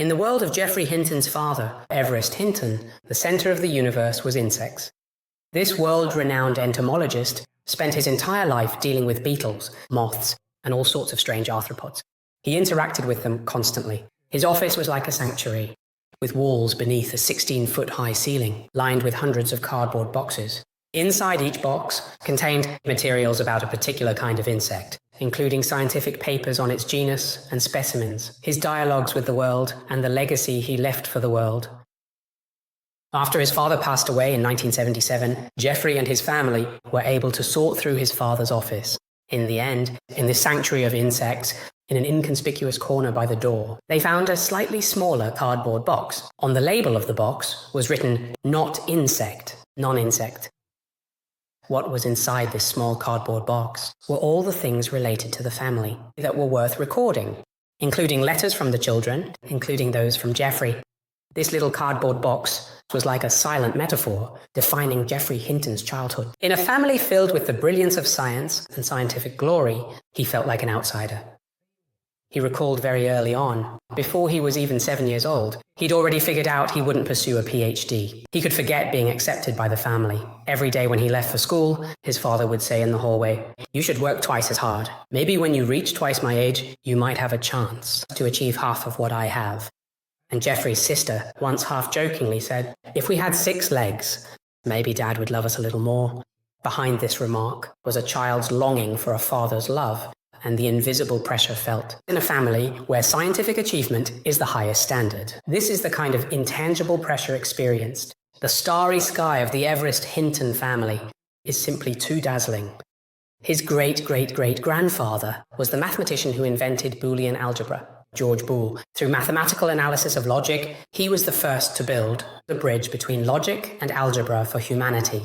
In the world of Geoffrey Hinton's father, Everest-Hinton, the center of the universe was insects. This world-renowned entomologist spent his entire life dealing with beetles, moths, and all sorts of strange arthropods. He interacted with them constantly. His office was like a sanctuary, with walls beneath a 16-foot-high ceiling, lined with hundreds of cardboard boxes. Inside each box contained materials about a particular kind of insect, including scientific papers on its genus and specimens, his dialogues with the world, and the legacy he left for the world. After his father passed away in 1977, Geoffrey and his family were able to sort through his father's office. In the end, in this sanctuary of insects, in an inconspicuous corner by the door, they found a slightly smaller cardboard box. On the label of the box was written, "Not insect, non-insect." What was inside this small cardboard box were all the things related to the family that were worth recording, including letters from the children, including those from Geoffrey. This little cardboard box was like a silent metaphor defining Geoffrey Hinton's childhood. In a family filled with the brilliance of science and scientific glory, he felt like an outsider. He recalled very early on, before he was even 7 years old, he'd already figured out he wouldn't pursue a PhD. He could forget being accepted by the family. Every day when he left for school, his father would say in the hallway, "You should work twice as hard. Maybe when you reach twice my age, you might have a chance to achieve half of what I have." And Geoffrey's sister once half-jokingly said, "If we had 6 legs, maybe Dad would love us a little more." Behind this remark was a child's longing for a father's love, and the invisible pressure felt in a family where scientific achievement is the highest standard. This is the kind of intangible pressure experienced. The starry sky of the Everest-Hinton family is simply too dazzling. His great-great-great-grandfather was the mathematician who invented Boolean algebra, George Boole. Through mathematical analysis of logic, he was the first to build the bridge between logic and algebra for humanity.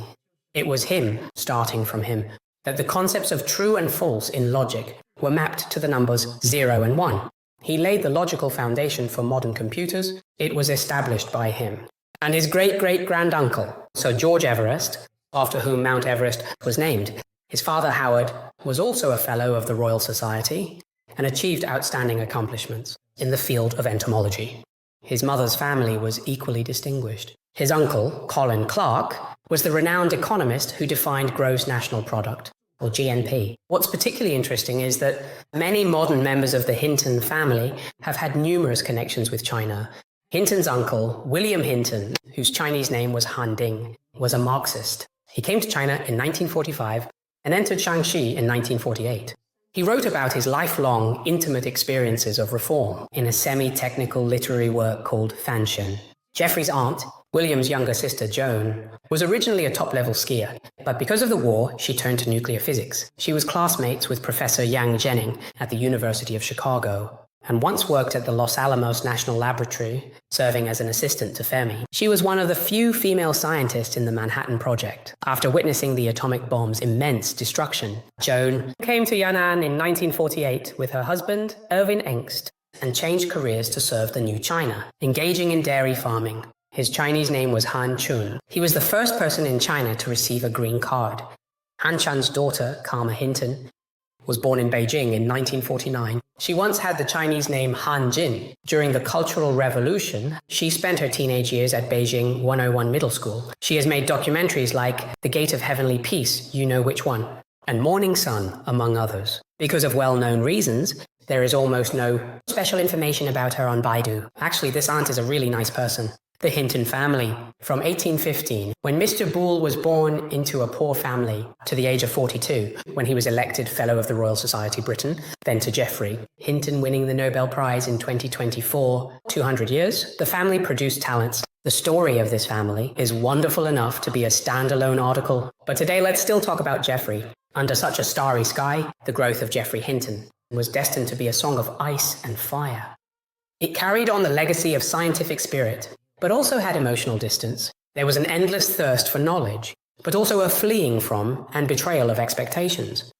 It was him, starting from him, that the concepts of true and false in logic were mapped to the numbers 0 and 1. He laid the logical foundation for modern computers. It was established by him. And his great-great-granduncle, Sir George Everest, after whom Mount Everest was named, his father Howard was also a Fellow of the Royal Society and achieved outstanding accomplishments in the field of entomology. His mother's family was equally distinguished. His uncle, Colin Clark, was the renowned economist who defined gross national product, or GNP. What's particularly interesting is that many modern members of the Hinton family have had numerous connections with China. Hinton's uncle, William Hinton, whose Chinese name was Han Ding, was a Marxist. He came to China in 1945 and entered Shaanxi in 1948. He wrote about his lifelong, intimate experiences of reform in a semi-technical literary work called Fanshen. Geoffrey's aunt, William's younger sister Joan, was originally a top-level skier, but because of the war, she turned to nuclear physics. She was classmates with Professor Yang Zhenning at the University of Chicago, and once worked at the Los Alamos National Laboratory, serving as an assistant to Fermi. She was one of the few female scientists in the Manhattan Project. After witnessing the atomic bomb's immense destruction, Joan came to Yan'an in 1948 with her husband, Irving Engst, and changed careers to serve the new China, engaging in dairy farming. His Chinese name was Han Chun. He was the first person in China to receive a green card. Han Chun's daughter, Karma Hinton, was born in Beijing in 1949. She once had the Chinese name Han Jin. During the Cultural Revolution, she spent her teenage years at Beijing 101 Middle School. She has made documentaries like The Gate of Heavenly Peace, You Know Which One, and Morning Sun, among others. Because of well-known reasons, there is almost no special information about her on Baidu. Actually, this aunt is a really nice person. The Hinton family. From 1815, when Mr. Boole was born into a poor family, to the age of 42, when he was elected Fellow of the Royal Society Britain, then to Geoffrey Hinton winning the Nobel Prize in 2024, 200 years, the family produced talents. The story of this family is wonderful enough to be a standalone article. But today let's still talk about Geoffrey. Under such a starry sky, the growth of Geoffrey Hinton was destined to be a song of ice and fire. It carried on the legacy of scientific spirit, but also had emotional distance. There was an endless thirst for knowledge, but also a fleeing from and betrayal of expectations.